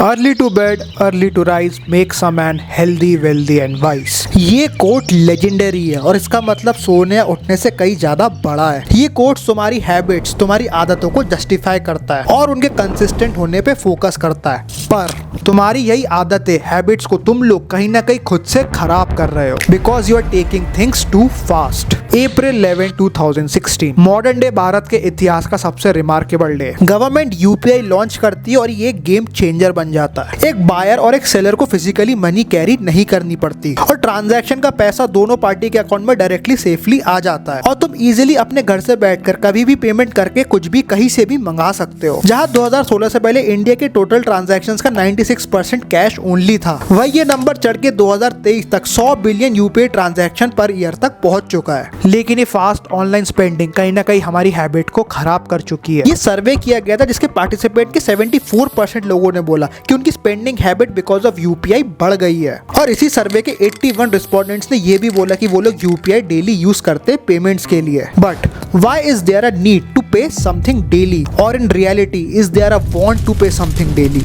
Early to bed early to rise makes a man healthy wealthy and wise. ये quote legendary है और इसका मतलब सोने या उठने से कई ज्यादा बड़ा है। ये कोट तुम्हारी हैबिट्स, तुम्हारी आदतों को जस्टिफाई करता है और उनके कंसिस्टेंट होने पे फोकस करता है। पर तुम्हारी यही आदतें, हैबिट्स को तुम लोग कहीं ना कहीं खुद से खराब कर रहे हो because you are taking things too fast. April 11, 2016 modern day Bharat के इतिहास का सबसे remarkable day. Government UPI launch करती है और ये गेम चेंजर बन जाता है। एक बायर और एक सेलर को फिजिकली मनी कैरी नहीं करनी पड़ती और ट्रांजैक्शन का पैसा दोनों पार्टी के अकाउंट में डायरेक्टली सेफली आ जाता है और तुम इजीली अपने घर से बैठकर कभी भी पेमेंट करके कुछ भी कहीं से भी मंगा सकते हो। जहां 2016 से पहले इंडिया के टोटल ट्रांजैक्शंस का 96% कैश ओनली था, वही ये नंबर चढ़ के 2023 तक 100 billion UPI transaction per year तक पहुंच चुका है। लेकिन ये फास्ट ऑनलाइन स्पेंडिंग कहीं ना कहीं हमारी हैबिट को खराब कर चुकी है। ये सर्वे किया गया था जिसके पार्टिसिपेंट के 74% लोगों ने बोला कि उनकी spending habit because of UPI बढ़ गई है। और इसी सर्वे के 81 रिस्पोंडेंट्स ने ये भी बोला कि वो लोग यूपीआई डेली यूज करते पेमेंट्स के लिए। But why is there a need to pay something daily, और in reality is there a want to pay something daily?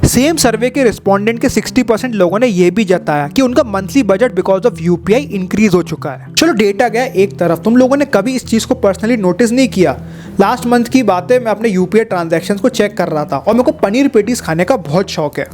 Same survey के रिस्पोंडेंट के 60% लोगों ने यह भी जताया कि उनका monthly budget because of UPI increase हो चुका है। चलो डेटा गया एक तरफ, तुम लोगों ने कभी इस चीज को पर्सनली नोटिस नहीं किया? लास्ट मंथ की बातें, मैं अपने यूपीआई ट्रांजैक्शंस को चेक कर रहा था और मेरे को पनीर पेटीज खाने का बहुत शौक है।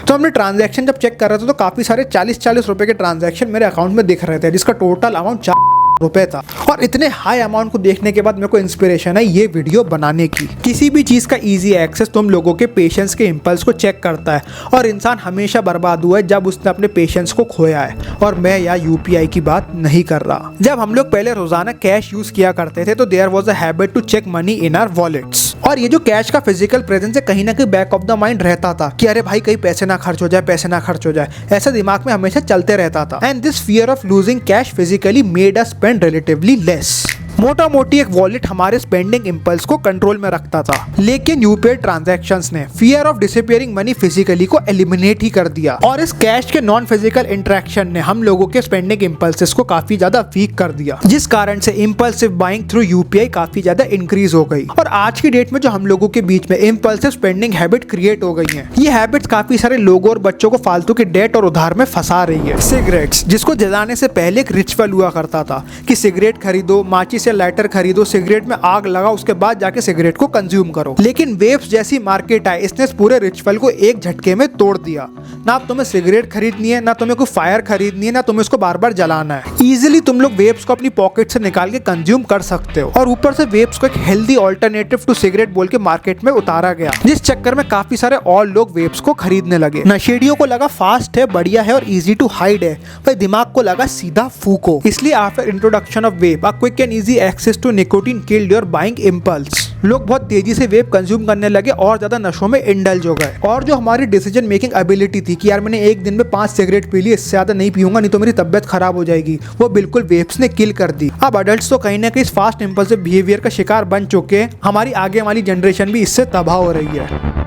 तो हमने ट्रांजैक्शन जब चेक कर रहे थे तो काफी सारे 40-40 रुपए के ट्रांजैक्शन मेरे अकाउंट में दिख रहे थे जिसका टोटल अमाउंट 4 रुपए था। और इतने हाई अमाउंट को देखने के बाद मेरे को इंस्पिरेशन है ये वीडियो बनाने की। किसी भी चीज का इजी एक्सेस तुम लोगों के पेशेंस के इंपल्स को चेक करता है और इंसान हमेशा बर्बाद हुआ है जब उसने अपने पेशेंस को खोया है। और मैं यहाँ यूपीआई की बात नहीं कर रहा। जब हम लोग पहले रोजाना कैश यूज किया करते थे तो there was a habit to check money in our wallets, और ये जो कैश का फिजिकल प्रेजेंस है कहीं ना कहीं बैक ऑफ द माइंड रहता था कि अरे भाई कहीं पैसे ना खर्च हो जाए, पैसे ना खर्च हो जाए, ऐसा दिमाग में हमेशा चलते रहता था। And this fear of losing cash physically made us spend relatively less. मोटा मोटी एक वॉलेट हमारे स्पेंडिंग इंपल्स को कंट्रोल में रखता था, लेकिन यूपीआई ट्रांजैक्शंस ने fear of disappearing money physically को एलिमिनेट ही कर दिया। और इस कैश के नॉन फिजिकल इंटरेक्शन ने हम लोगों के स्पेंडिंग इंपल्सेस को काफी ज्यादा वीक कर दिया, जिस कारण से इंपल्सिव बाइंग थ्रू यूपीआई काफी ज्यादा इंक्रीज हो गई। और आज की डेट में जो हम लोगों के बीच में इंपल्सिव स्पेंडिंग हैबिट क्रिएट हो गई है, ये हैबिट्स काफी सारे लोगों और बच्चों को फालतू के डेट और उधार में फंसा रही है। सिगरेट्स, जिसको जलाने से पहले एक रिचुअल हुआ करता था कि सिगरेट खरीदो, माचिस या लाइटर खरीदो, सिगरेट में आग लगाओ, उसके बाद जाके सिगरेट को कंज्यूम करो। लेकिन वेप्स जैसी मार्केट आई, इसने इस पूरे रिचुअल को एक झटके में तोड़ दिया। ना तुम्हें सिगरेट खरीदनी है, ना तुम्हें कोई फायर खरीदनी है, ना तुम्हें इसको बार बार जलाना है। इजीली तुम लोग वेप्स को अपनी पॉकेट से निकाल के कंज्यूम कर सकते हो। और ऊपर से वेप्स को एक हेल्दी ऑल्टरनेटिव टू सिगरेट बोल के मार्केट में उतारा गया, जिस चक्कर में काफी सारे और लोग वेप्स को खरीदने लगे। नशेड़ियों को लगा फास्ट है, बढ़िया है और इजी टू हाइड है, भाई दिमाग को लगा सीधा फूको। इसलिए after introduction of vape, a quick and easy access to nicotine killed your buying impulse, लोग बहुत तेजी से वेप कंज्यूम करने लगे और ज्यादा नशों में इंडल्ज हो गए। और जो हमारी डिसीजन मेकिंग एबिलिटी थी कि यार मैंने एक दिन में 5 सिगरेट पी ली, इससे ज्यादा नहीं पीऊंगा नहीं तो मेरी तबियत खराब हो जाएगी, वो बिल्कुल वेप्स ने किल कर दी। अब अडल्ट्स तो कहीं ना कहीं इस फास्ट इंपल्सिव बिहेवियर का शिकार बन चुके हैं। हमारी आगे वाली जनरेशन भी इससे तबाह हो रही है।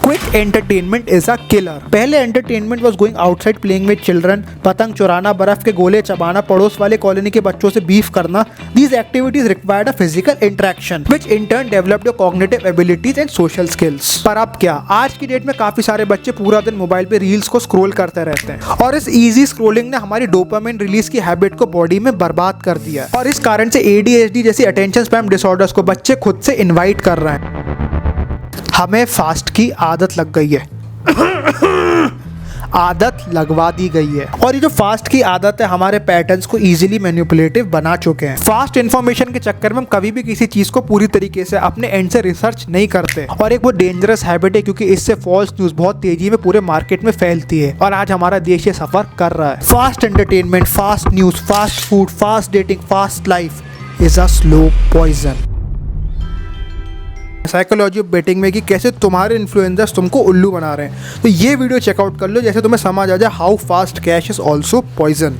Quick entertainment is a killer. पहले entertainment was going outside playing with children, पतंग चुराना, बर्फ के गोले चबाना, पड़ोस वाले कॉलोनी के बच्चों से बीफ करना। These activities required a physical interaction, which in turn developed your cognitive abilities and social skills. पर अब क्या, आज की डेट में काफी सारे बच्चे पूरा दिन मोबाइल पे रील्स को स्क्रॉल करते रहते हैं और इस इजी स्क्रॉलिंग ने हमारी डोपामिन रिलीज की हैबिट को बॉडी में बर्बाद कर दिया है। और इस कारण से ADHD जैसी अटेंशन स्पैम डिसऑर्डर्स को बच्चे खुद से इन्वाइट कर रहे हैं। हमें फास्ट की आदत लग गई है आदत लगवा दी गई है और ये जो फास्ट की आदत है हमारे पैटर्न्स को इजीली मैनिपुलेटिव बना चुके हैं। फास्ट इन्फॉर्मेशन के चक्कर में हम कभी भी किसी चीज को पूरी तरीके से अपने एंड से रिसर्च नहीं करते और एक वो डेंजरस हैबिट है क्योंकि इससे फॉल्स न्यूज बहुत तेजी में पूरे मार्केट में फैलती है और आज हमारा देश ये सफर कर रहा है। Fast entertainment, fast news, fast food, fast dating, fast life is a slow poison. Psychology of betting में कि कैसे तुम्हारे इन्फ्लुएंसर्स तुमको उल्लू बना रहे हैं, तो ये वीडियो चेकआउट कर लो जैसे तुम्हें समझ आ जाए how fast cash is also poison.